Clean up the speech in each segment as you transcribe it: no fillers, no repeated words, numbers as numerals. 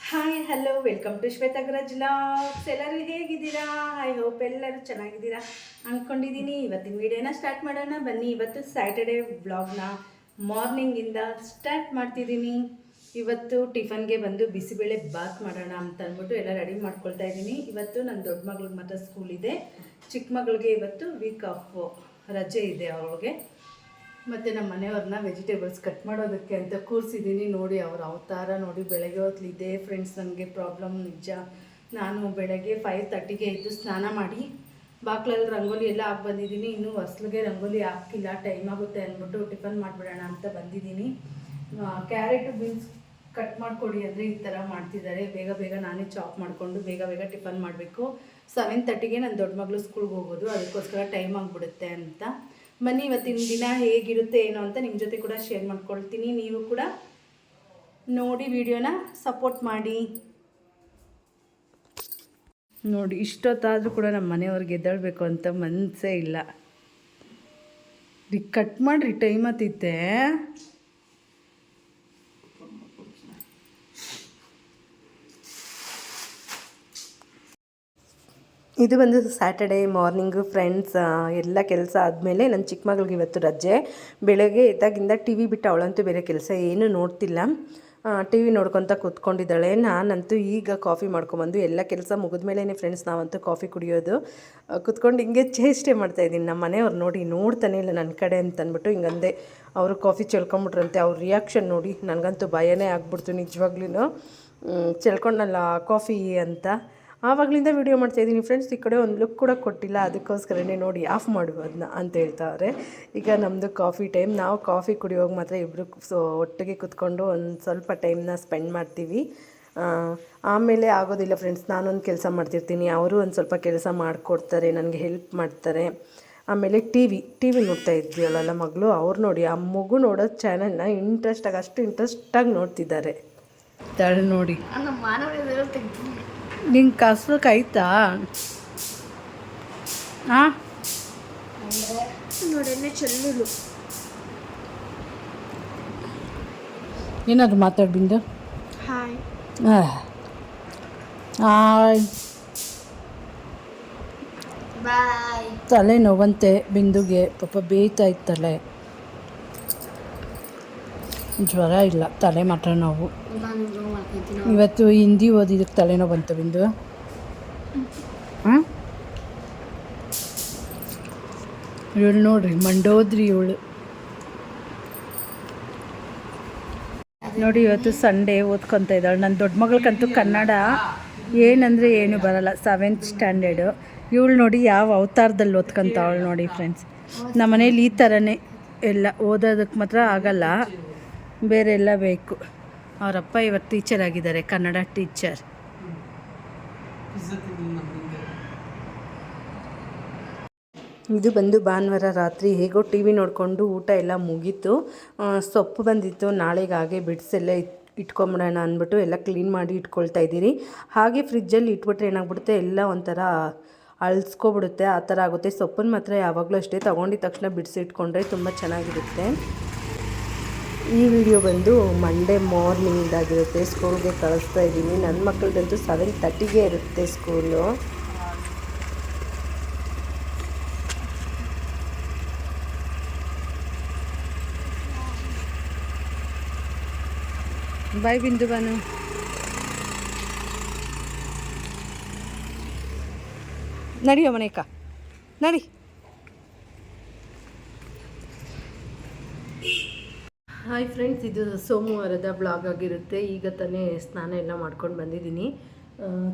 Hi hello welcome to Shwetagraj vlogs. ಎಲ್ಲರೂ ಹೇಗಿದ್ದೀರಾ? I hope ಎಲ್ಲರೂ ಚೆನ್ನಾಗಿದ್ದೀರಾ ಅಂದ್ಕೊಂಡಿದ್ದೀನಿ. ಇವತ್ತಿನ ವಿಡಿಯೋನ ಸ್ಟಾರ್ಟ್ ಮಾಡೋಣ ಬನ್ನಿ. ಇವತ್ತು ಸ್ಯಾಟರ್ಡೇ ವ್ಲಾಗ್ನ ಮಾರ್ನಿಂಗಿಂದ ಸ್ಟಾರ್ಟ್ ಮಾಡ್ತಿದ್ದೀನಿ. ಇವತ್ತು ಟಿಫನ್ಗೆ ಬಂದು ಬಿಸಿಬೇಳೆ ಬಾತ್ ಮಾಡೋಣ ಅಂತ ಅಂದ್ಬಿಟ್ಟು ಎಲ್ಲ ರೆಡಿ ಮಾಡ್ಕೊಳ್ತಾ ಇದ್ದೀನಿ. ಇವತ್ತು ನನ್ನ ದೊಡ್ಡ ಮಗಳಿಗೆ ಮಾತ್ರ ಸ್ಕೂಲ್ ಇದೆ, ಚಿಕ್ಕ ಮಗಳಿಗೆ ಇವತ್ತು ವೀಕ್ ಆಫ್ ರಜೆ ಇದೆ ಅವಳಿಗೆ. ಮತ್ತು ನಮ್ಮ ಮನೆಯವ್ರನ್ನ ವೆಜಿಟೇಬಲ್ಸ್ ಕಟ್ ಮಾಡೋದಕ್ಕೆ ಅಂತ ಕೂರಿಸಿದ್ದೀನಿ. ನೋಡಿ ಅವ್ರ ಅವತಾರ ನೋಡಿ. ಬೆಳಗ್ಗೆ ಹೊತ್ತಲಿದೆ ಫ್ರೆಂಡ್ಸ್, ನನಗೆ ಪ್ರಾಬ್ಲಮ್ ನಿಜ. ನಾನು ಬೆಳಗ್ಗೆ 5:30ಗೆ ಎದ್ದು ಸ್ನಾನ ಮಾಡಿ ಬಾಕ್ಲಲ್ಲಿ ರಂಗೋಲಿ ಎಲ್ಲ ಹಾಕಿ ಬಂದಿದ್ದೀನಿ. ಇನ್ನೂ ಹೊಸ್ಲಿಗೆ ರಂಗೋಲಿ ಹಾಕಿಲ್ಲ, ಟೈಮ್ ಆಗುತ್ತೆ ಅಂದ್ಬಿಟ್ಟು ಟಿಫನ್ ಮಾಡಿಬಿಡೋಣ ಅಂತ ಬಂದಿದ್ದೀನಿ. ಕ್ಯಾರೆಟು ಬೀನ್ಸ್ ಕಟ್ ಮಾಡಿಕೊಡಿ ಅಂದರೆ ಈ ಥರ ಮಾಡ್ತಿದ್ದಾರೆ. ಬೇಗ ಬೇಗ ನಾನೇ ಚಾಪ್ ಮಾಡಿಕೊಂಡು ಬೇಗ ಬೇಗ ಟಿಫನ್ ಮಾಡಬೇಕು. 7:30ಗೆ ನನ್ನ ದೊಡ್ಡ ಮಗಳು ಸ್ಕೂಲ್ಗೆ ಹೋಗೋದು, ಅದಕ್ಕೋಸ್ಕರ ಟೈಮ್ ಆಗಿಬಿಡುತ್ತೆ ಅಂತ. ಬನ್ನಿ ಇವತ್ತಿನ ದಿನ ಹೇಗಿರುತ್ತೆ ಏನೋ ಅಂತ ನಿಮ್ಮ ಜೊತೆ ಕೂಡ ಶೇರ್ ಮಾಡ್ಕೊಳ್ತೀನಿ. ನೀವು ಕೂಡ ನೋಡಿ ವಿಡಿಯೋನ ಸಪೋರ್ಟ್ ಮಾಡಿ. ನೋಡಿ ಇಷ್ಟೊತ್ತಾದರೂ ಕೂಡ ನಮ್ಮ ಮನೆಯವ್ರಿಗೆ ಎದ್ದೇಳಬೇಕು ಅಂತ ಮನಸ್ಸೇ ಇಲ್ಲ. ಕಟ್ ಮಾಡಿರಿ, ಟೈಮ್ ಆತೈತೆ. ಇದು ಬಂದು ಸ್ಯಾಟರ್ಡೇ ಮಾರ್ನಿಂಗು ಫ್ರೆಂಡ್ಸ್. ಎಲ್ಲ ಕೆಲಸ ಆದಮೇಲೆ ನನ್ನ ಚಿಕ್ಕ ಮಗಳಿಗೆ ಇವತ್ತು ರಜೆ. ಬೆಳಗ್ಗೆ ಎದ್ದಾಗಿಂದ ಟಿ ವಿ ಬಿಟ್ಟು ಅವಳಂತೂ ಬೇರೆ ಕೆಲಸ ಏನೂ ನೋಡ್ತಿಲ್ಲ, ಟಿ ವಿ ನೋಡ್ಕೊತ ಕೂತ್ಕೊಂಡಿದ್ದಾಳೆ. ನಾನಂತೂ ಈಗ ಕಾಫಿ ಮಾಡ್ಕೊಬಂದು ಎಲ್ಲ ಕೆಲಸ ಮುಗಿದ್ಮೇಲೆ ಫ್ರೆಂಡ್ಸ್ ನಾವಂತೂ ಕಾಫಿ ಕುಡಿಯೋದು. ಕೂತ್ಕೊಂಡು ಹಿಂಗೆ ಚೇಷ್ಟೆ ಮಾಡ್ತಾಯಿದ್ದೀನಿ. ನಮ್ಮ ಮನೆಯವ್ರು ನೋಡಿ ನೋಡ್ತಾನೆ ಇಲ್ಲ ನನ್ನ ಕಡೆ ಅಂತಂದ್ಬಿಟ್ಟು ಹಿಂಗಂದೆ. ಅವರು ಕಾಫಿ ಚೆಲ್ಕೊಂಬಿಟ್ರಂತೆ. ಅವ್ರ ರಿಯಾಕ್ಷನ್ ನೋಡಿ ನನಗಂತೂ ಭಯನೇ ಆಗ್ಬಿಡ್ತು ನಿಜವಾಗ್ಲೂ. ಚೆಲ್ಕೊಂಡಲ್ಲ ಕಾಫಿ ಅಂತ. ಆವಾಗಲಿಂದ ವೀಡಿಯೋ ಮಾಡ್ತಾಯಿದ್ದೀನಿ ಫ್ರೆಂಡ್ಸ್. ಈ ಕಡೆ ಒಂದು ಲುಕ್ ಕೂಡ ಕೊಟ್ಟಿಲ್ಲ, ಅದಕ್ಕೋಸ್ಕರನೇ ನೋಡಿ ಆಫ್ ಮಾಡುವ ಅದನ್ನ ಅಂತ ಹೇಳ್ತಾವ್ರೆ. ಈಗ ನಮ್ಮದು ಕಾಫಿ ಟೈಮ್. ನಾವು ಕಾಫಿ ಕುಡಿಯೋವಾಗ ಮಾತ್ರ ಇಬ್ಬರು ಒಟ್ಟಿಗೆ ಕೂತ್ಕೊಂಡು ಒಂದು ಸ್ವಲ್ಪ ಟೈಮ್ನ ಸ್ಪೆಂಡ್ ಮಾಡ್ತೀವಿ. ಆಮೇಲೆ ಆಗೋದಿಲ್ಲ ಫ್ರೆಂಡ್ಸ್. ನಾನೊಂದು ಕೆಲಸ ಮಾಡ್ತಿರ್ತೀನಿ, ಅವರು ಒಂದು ಸ್ವಲ್ಪ ಕೆಲಸ ಮಾಡಿಕೊಡ್ತಾರೆ, ನನಗೆ ಹೆಲ್ಪ್ ಮಾಡ್ತಾರೆ. ಆಮೇಲೆ ಟಿ ವಿ ನೋಡ್ತಾ ಇದ್ವಿಯಲ್ಲ ಮಗಳು, ಅವ್ರು ನೋಡಿ ಆ ಮಗು ನೋಡೋ ಚಾನಲ್ನ ಅಷ್ಟು ಇಂಟ್ರೆಸ್ಟಾಗಿ ನೋಡ್ತಿದ್ದಾರೆ. ತಾಳೆ ನೋಡಿ ನಿಂಗೆ ಕಸ್ಬೇಕು ಆಯ್ತಾ? ಹಾಂ ನೋಡಿ ಚೆಲ್ಲುಲು ಏನಾದ್ರು ಮಾತಾಡ್ಬಿಂದು. Hi hi. ಬಾಯ್. ತಲೆ ನೋವಂತೆ ಬಿಂದುಗೆ, ಪಾಪ ಬೇಯ್ತಾ ಇತ್ತಲೆ. ಜ್ವರ ಇಲ್ಲ, ತಲೆ ಮಾತ್ರ ನೋವು. ಇವತ್ತು ಹಿಂದಿ ಓದಿದ್ದಕ್ಕೆ ತಲೆನೋವು ಬಂತು ಬಿಂದು. ಹಾಂ ಇವಳು ನೋಡ್ರಿ ಮಂಡೋದ್ರಿ ಇವಳು ನೋಡಿ. ಇವತ್ತು ಸಂಡೇ ಓದ್ಕೊತ ಇದ್ದಾಳೆ. ನನ್ನ ದೊಡ್ಡ ಮಗಳಿಗಂತೂ ಕನ್ನಡ ಏನಂದರೆ ಏನು ಬರಲ್ಲ, 7th ಸ್ಟ್ಯಾಂಡರ್ಡು. ಇವಳು ನೋಡಿ ಯಾವ ಅವತಾರದಲ್ಲಿ ಓದ್ಕೊತಾವಳು ನೋಡಿ ಫ್ರೆಂಡ್ಸ್. ನಮ್ಮ ಮನೇಲಿ ಈ ಥರನೇ ಎಲ್ಲ, ಓದೋದಕ್ಕೆ ಮಾತ್ರ ಆಗಲ್ಲ, ಬೇರೆ ಎಲ್ಲ ಬೇಕು. ಅವರಪ್ಪ ಇವತ್ತು ಟೀಚರ್ ಆಗಿದ್ದಾರೆ, ಕನ್ನಡ ಟೀಚರ್. ಇದು ಬಂದು ಭಾನುವಾರ ರಾತ್ರಿ ಹೇಗೋ ಟಿ ವಿ ನೋಡಿಕೊಂಡು ಊಟ ಎಲ್ಲ ಮುಗೀತು. ಸೊಪ್ಪು ಬಂದಿತ್ತು, ನಾಳೆಗೆ ಹಾಗೆ ಬಿಡಿಸೆಲ್ಲ ಇಟ್ಕೊಂಬಿಡೋಣ ಅಂದ್ಬಿಟ್ಟು ಎಲ್ಲ ಕ್ಲೀನ್ ಮಾಡಿ ಇಟ್ಕೊಳ್ತಾ ಇದ್ದೀರಿ. ಹಾಗೆ ಫ್ರಿಜ್ಜಲ್ಲಿ ಇಟ್ಬಿಟ್ರೆ ಏನಾಗ್ಬಿಡುತ್ತೆ, ಎಲ್ಲ ಒಂಥರ ಅಳಿಸ್ಕೊಬಿಡುತ್ತೆ, ಆ ಥರ ಆಗುತ್ತೆ. ಸೊಪ್ಪನ್ನು ಮಾತ್ರ ಯಾವಾಗಲೂ ಅಷ್ಟೇ ತೊಗೊಂಡಿದ ತಕ್ಷಣ ಬಿಡಿಸಿಟ್ಕೊಂಡ್ರೆ ತುಂಬ ಚೆನ್ನಾಗಿರುತ್ತೆ. ಈ ವಿಡಿಯೋ ಬಂದು ಮಂಡೇ ಮಾರ್ನಿಂಗ್ದಾಗಿರುತ್ತೆ. ಸ್ಕೂಲ್ಗೆ ಕಳಿಸ್ತಾ ಇದ್ದೀನಿ. ನನ್ನ ಮಕ್ಕಳದಂತೂ 7:30ಗೆ ಇರುತ್ತೆ ಸ್ಕೂಲು. ಬಾಯ್ ಬಿಂದು ಬಾನು. ನಡಿಯೋ ಮನೇಕ ನಡಿ. ಹಾಯ್ ಫ್ರೆಂಡ್ಸ್, ಇದು ಸೋಮವಾರದ ಬ್ಲಾಗ್ ಆಗಿರುತ್ತೆ. ಈಗ ತಾನೇ ಸ್ನಾನ ಎಲ್ಲ ಮಾಡ್ಕೊಂಡು ಬಂದಿದ್ದೀನಿ.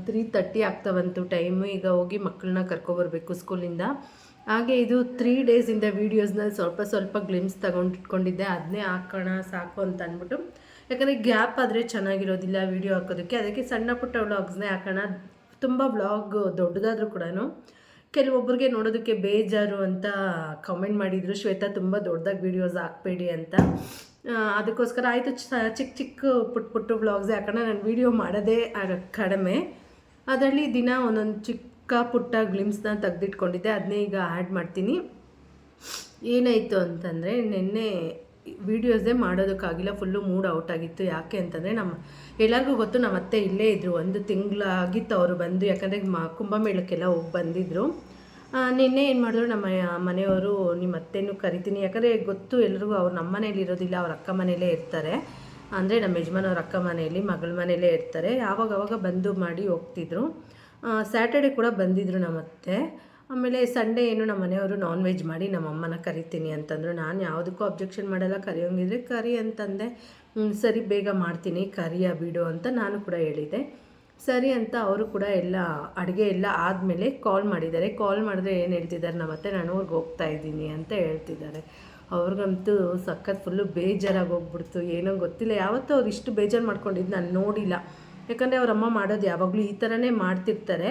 3:30 ಆಗ್ತಾ ಬಂತು ಟೈಮು. ಈಗ ಹೋಗಿ ಮಕ್ಕಳನ್ನ ಕರ್ಕೊಬರ್ಬೇಕು ಸ್ಕೂಲಿಂದ. ಹಾಗೆ ಇದು 3 ಡೇಸಿಂದ ವೀಡಿಯೋಸ್ನ ಸ್ವಲ್ಪ ಗ್ಲಿಮ್ಸ್ ಇಟ್ಕೊಂಡಿದ್ದೆ, ಅದನ್ನೇ ಹಾಕೋಣ ಸಾಕು ಅಂತ ಅಂದ್ಬಿಟ್ಟು. ಯಾಕಂದರೆ ಗ್ಯಾಪ್ ಆದರೆ ಚೆನ್ನಾಗಿರೋದಿಲ್ಲ ವೀಡಿಯೋ ಹಾಕೋದಕ್ಕೆ, ಅದಕ್ಕೆ ಸಣ್ಣ ಪುಟ್ಟ ವ್ಲಾಗ್ಸ್ನೇ ಹಾಕೋಣ. ತುಂಬ ವ್ಲಾಗ್ ದೊಡ್ಡದಾದರೂ ಕೂಡ ಕೆಲವೊಬ್ಬರಿಗೆ ನೋಡೋದಕ್ಕೆ ಬೇಜಾರು ಅಂತ ಕಮೆಂಟ್ ಮಾಡಿದರು, ಶ್ವೇತಾ ತುಂಬ ದೊಡ್ಡದಾಗಿ ವೀಡಿಯೋಸ್ ಹಾಕಬೇಡಿ ಅಂತ. ಅದಕ್ಕೋಸ್ಕರ ಆಯಿತು ಚಿಕ್ಕ ಪುಟ್ಟ ವ್ಲಾಗ್ಸೇ ಹಾಕೋಣ. ನಾನು ವೀಡಿಯೋ ಮಾಡೋದೇ ಕಡಿಮೆ, ಅದರಲ್ಲಿ ದಿನ ಒಂದೊಂದು ಚಿಕ್ಕ ಪುಟ್ಟ ಗ್ಲಿಮ್ಸ್ನ ತೆಗೆದಿಟ್ಕೊಂಡಿದ್ದೆ, ಅದನ್ನೇ ಈಗ ಆ್ಯಡ್ ಮಾಡ್ತೀನಿ. ಏನಾಯಿತು ಅಂತಂದರೆ, ನಿನ್ನೆ ವೀಡಿಯೋಸೇ ಮಾಡೋದಕ್ಕಾಗಿಲ್ಲ, ಫುಲ್ಲು ಮೂಡ್ ಔಟ್ ಆಗಿತ್ತು. ಯಾಕೆ ಅಂತಂದರೆ ಎಲ್ಲರಿಗೂ ಗೊತ್ತು ನಮ್ಮ ಅತ್ತೆ ಇಲ್ಲೇ ಇದ್ದರು, 1 ತಿಂಗಳಾಗಿತ್ತು ಅವರು ಬಂದು. ಯಾಕಂದರೆ ಕುಂಭಮೇಳಕ್ಕೆಲ್ಲ ಹೋಗಿ ಬಂದಿದ್ದರು. ನಿನ್ನೆ ಏನು ಮಾಡಿದ್ರು ನಮ್ಮ ಮನೆಯವರು, ನಿಮ್ಮ ಅತ್ತೆನೂ ಕರಿತೀನಿ, ಯಾಕಂದರೆ ಗೊತ್ತು ಎಲ್ರಿಗೂ ಅವ್ರು ನಮ್ಮ ಮನೇಲಿ ಇರೋದಿಲ್ಲ, ಅವ್ರ ಅಕ್ಕ ಮನೆಯಲ್ಲೇ ಇರ್ತಾರೆ. ಅಂದರೆ ನಮ್ಮ ಯಜಮಾನವ್ರ ಅಕ್ಕ ಮನೆಯಲ್ಲಿ, ಮಗಳ ಮನೆಯಲ್ಲೇ ಇರ್ತಾರೆ. ಆವಾಗವಾಗ ಬಂದು ಮಾಡಿ ಹೋಗ್ತಿದ್ರು. ಸ್ಯಾಟರ್ಡೆ ಕೂಡ ಬಂದಿದ್ದರು ನಮ್ಮ ಅತ್ತೆ. ಆಮೇಲೆ ಸಂಡೇ ಏನು ನಮ್ಮ ಮನೆಯವರು ನಾನ್ ವೆಜ್ ಮಾಡಿ ನಮ್ಮ ಅಮ್ಮನ ಕರಿತೀನಿ ಅಂತಂದರು. ನಾನು ಯಾವುದಕ್ಕೂ ಅಬ್ಜೆಕ್ಷನ್ ಮಾಡಲ್ಲ, ಕರಿಯೋಂಗಿದ್ರೆ ಕರಿ ಅಂತಂದೆ. ಸರಿ ಬೇಗ ಮಾಡ್ತೀನಿ, ಕರಿಯ ಬಿಡು ಅಂತ ನಾನು ಕೂಡ ಹೇಳಿದೆ. ಸರಿ ಅಂತ ಅವರು ಕೂಡ ಎಲ್ಲ ಅಡುಗೆ ಎಲ್ಲ ಆದಮೇಲೆ ಕಾಲ್ ಮಾಡಿದ್ದಾರೆ. ಕಾಲ್ ಮಾಡಿದ್ರೆ ಏನು ಹೇಳ್ತಿದ್ದಾರೆ ನಮ್ಮ ಅತ್ತೆ, ನಾನು ಊರಿಗೆ ಹೋಗ್ತಾ ಇದ್ದೀನಿ ಅಂತ ಹೇಳ್ತಿದ್ದಾರೆ. ಅವ್ರಿಗಂತೂ ಸಖತ್ ಫುಲ್ಲು ಬೇಜಾರಾಗಿ ಹೋಗ್ಬಿಡ್ತು. ಏನೋ ಗೊತ್ತಿಲ್ಲ, ಯಾವತ್ತೂ ಅವ್ರು ಇಷ್ಟು ಬೇಜಾರು ಮಾಡ್ಕೊಂಡಿದ್ದು ನಾನು ನೋಡಿಲ್ಲ. ಯಾಕಂದರೆ ಅವ್ರಮ್ಮ ಮಾಡೋದು ಯಾವಾಗಲೂ ಈ ಥರನೇ ಮಾಡ್ತಿರ್ತಾರೆ.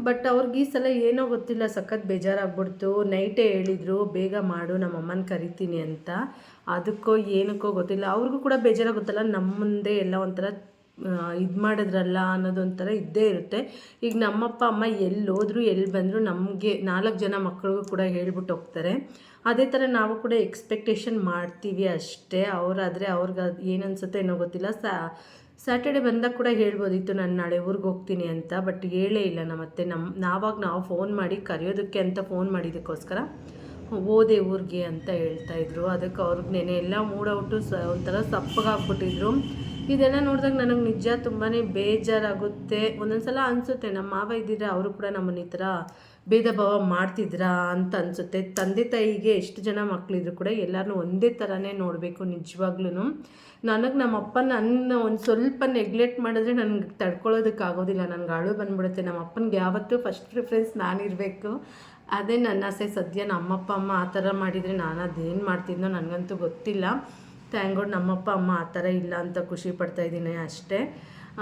ಬಟ್ ಅವ್ರಿಗೆ ಈ ಸಲ ಏನೋ ಗೊತ್ತಿಲ್ಲ, ಸಖತ್ ಬೇಜಾರಾಗ್ಬಿಡ್ತು. ನೈಟೇ ಹೇಳಿದರು ಬೇಗ ಮಾಡು, ನಮ್ಮ ಅಮ್ಮನ ಕರಿತೀನಿ ಅಂತ. ಅದಕ್ಕೋ ಏನಕ್ಕೋ ಗೊತ್ತಿಲ್ಲ, ಅವ್ರಿಗೂ ಕೂಡ ಬೇಜಾರಾಗುತ್ತಲ್ಲ, ನಮ್ಮ ಮುಂದೆ ಎಲ್ಲ ಒಂಥರ ಇದು ಮಾಡಿದ್ರಲ್ಲ ಅನ್ನೋದೊಂಥರ ಇದ್ದೇ ಇರುತ್ತೆ. ಈಗ ನಮ್ಮಪ್ಪ ಅಮ್ಮ ಎಲ್ಲಿ ಹೋದ್ರು ಎಲ್ಲಿ ಬಂದರು ನಮಗೆ 4 ಜನ ಮಕ್ಕಳಿಗೂ ಕೂಡ ಹೇಳ್ಬಿಟ್ಟು ಹೋಗ್ತಾರೆ. ಅದೇ ಥರ ನಾವು ಕೂಡ ಎಕ್ಸ್ಪೆಕ್ಟೇಷನ್ ಮಾಡ್ತೀವಿ ಅಷ್ಟೇ. ಅವರಾದರೆ ಅವ್ರಿಗೆ ಅದು ಏನು ಅನಿಸುತ್ತೆ ಏನೋ ಗೊತ್ತಿಲ್ಲ. ಸ್ಯಾಟರ್ಡೆ ಬಂದಾಗ ಕೂಡ ಹೇಳ್ಬೋದಿತ್ತು ನಾನು ನಾಳೆ ಊರಿಗೆ ಹೋಗ್ತೀನಿ ಅಂತ. ಬಟ್ ಹೇಳೇ ಇಲ್ಲ ನಮ್ಮತ್ತೆ. ನಾವು ಫೋನ್ ಮಾಡಿ ಕರೆಯೋದಕ್ಕೆ ಅಂತ ಫೋನ್ ಮಾಡಿದ್ದಕ್ಕೋಸ್ಕರ ಹೋದೆ ಊರಿಗೆ ಅಂತ ಹೇಳ್ತಾಯಿದ್ರು. ಅದಕ್ಕೆ ಅವ್ರಿಗೆ ನೆನೆ ಎಲ್ಲ ಮೂಡೌಟು ಒಂಥರ ಸಪ್ಪಗಾಗ್ಬಿಟ್ಟಿದ್ರು. ಇದೆಲ್ಲ ನೋಡಿದಾಗ ನನಗೆ ನಿಜ ತುಂಬಾ ಬೇಜಾರಾಗುತ್ತೆ. ಒಂದೊಂದು ಸಲ ಅನಿಸುತ್ತೆ ನಮ್ಮ ಮಾವ ಇದ್ದಿದ್ರೆ ಅವರು ಕೂಡ ನಮ್ಮನ್ನ ಈ ಥರ ಭೇದ ಭಾವ ಮಾಡ್ತಿದ್ರಾ ಅಂತ ಅನಿಸುತ್ತೆ. ತಂದೆ ತಾಯಿಗೆ ಎಷ್ಟು ಜನ ಮಕ್ಕಳಿದ್ರು ಕೂಡ ಎಲ್ಲರನ್ನೂ ಒಂದೇ ಥರನೇ ನೋಡಬೇಕು ನಿಜವಾಗ್ಲೂ. ನನಗೆ ನಮ್ಮ ಅಪ್ಪ ನನ್ನ ಒಂದು ಸ್ವಲ್ಪ ನೆಗ್ಲೆಕ್ಟ್ ಮಾಡಿದ್ರೆ ನನಗೆ ತಡ್ಕೊಳ್ಳೋದಕ್ಕಾಗೋದಿಲ್ಲ, ನನಗೆ ಅಳು ಬಂದುಬಿಡುತ್ತೆ. ನಮ್ಮ ಅಪ್ಪನಿಗೆ ಯಾವತ್ತೂ ಫಸ್ಟ್ ಪ್ರಿಫರೆನ್ಸ್ ನಾನಿರಬೇಕು, ಅದೇ ನನ್ನ ಆಸೆ. ಸದ್ಯ ನಮ್ಮಪ್ಪ ಅಮ್ಮ ಆ ಥರ ಮಾಡಿದರೆ ನಾನು ಅದೇನು ಮಾಡ್ತಿದ್ನೋ ನನಗಂತೂ ಗೊತ್ತಿಲ್ಲ. ಥ್ಯಾಂಕ್ ಗಾಡ್ ನಮ್ಮಪ್ಪ ಅಮ್ಮ ಆ ಥರ ಇಲ್ಲ ಅಂತ ಖುಷಿ ಪಡ್ತಾಯಿದ್ದೀನಿ ಅಷ್ಟೇ.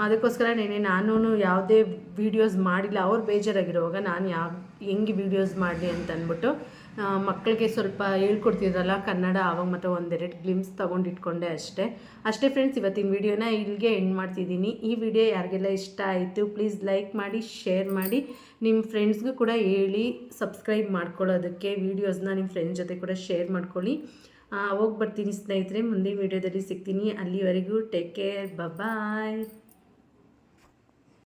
ಅದಕ್ಕೋಸ್ಕರ ನಾನು ಯಾವುದೇ ವೀಡಿಯೋಸ್ ಮಾಡಿಲ್ಲ. ಅವ್ರು ಬೇಜಾರಾಗಿರುವಾಗ ನಾನು ಹೆಂಗೆ ವೀಡಿಯೋಸ್ ಮಾಡಲಿ ಅಂತ ಅಂದ್ಬಿಟ್ಟು ಮಕ್ಕಳಿಗೆ ಸ್ವಲ್ಪ ಹೇಳ್ಕೊಡ್ತಿದ್ರಲ್ಲ ಕನ್ನಡ, ಆವಾಗ ಮತ್ತು 1-2 ಗ್ಲಿಮ್ಸ್ ತೊಗೊಂಡಿಟ್ಕೊಂಡೆ ಅಷ್ಟೇ ಫ್ರೆಂಡ್ಸ್. ಇವತ್ತಿನ ವೀಡಿಯೋನ ಇಲ್ಲಿಗೆ ಎಂಡ್ ಮಾಡ್ತಿದ್ದೀನಿ. ಈ ವಿಡಿಯೋ ಯಾರಿಗೆಲ್ಲ ಇಷ್ಟ ಆಯಿತು ಪ್ಲೀಸ್ ಲೈಕ್ ಮಾಡಿ, ಶೇರ್ ಮಾಡಿ, ನಿಮ್ಮ ಫ್ರೆಂಡ್ಸ್ಗೂ ಕೂಡ ಹೇಳಿ ಸಬ್ಸ್ಕ್ರೈಬ್ ಮಾಡ್ಕೊಳ್ಳೋದಕ್ಕೆ. ವೀಡಿಯೋಸ್ನ ನಿಮ್ಮ ಫ್ರೆಂಡ್ಸ್ ಜೊತೆ ಕೂಡ ಶೇರ್ ಮಾಡ್ಕೊಳ್ಳಿ. ಹೋಗಿ ಬರ್ತೀನಿ ಸ್ನೇಹಿತರೆ, ಮುಂದಿನ ವೀಡಿಯೋದಲ್ಲಿ ಸಿಗ್ತೀನಿ. ಅಲ್ಲಿವರೆಗೂ ಟೇಕ್ ಕೇರ್, ಬಾಯ್.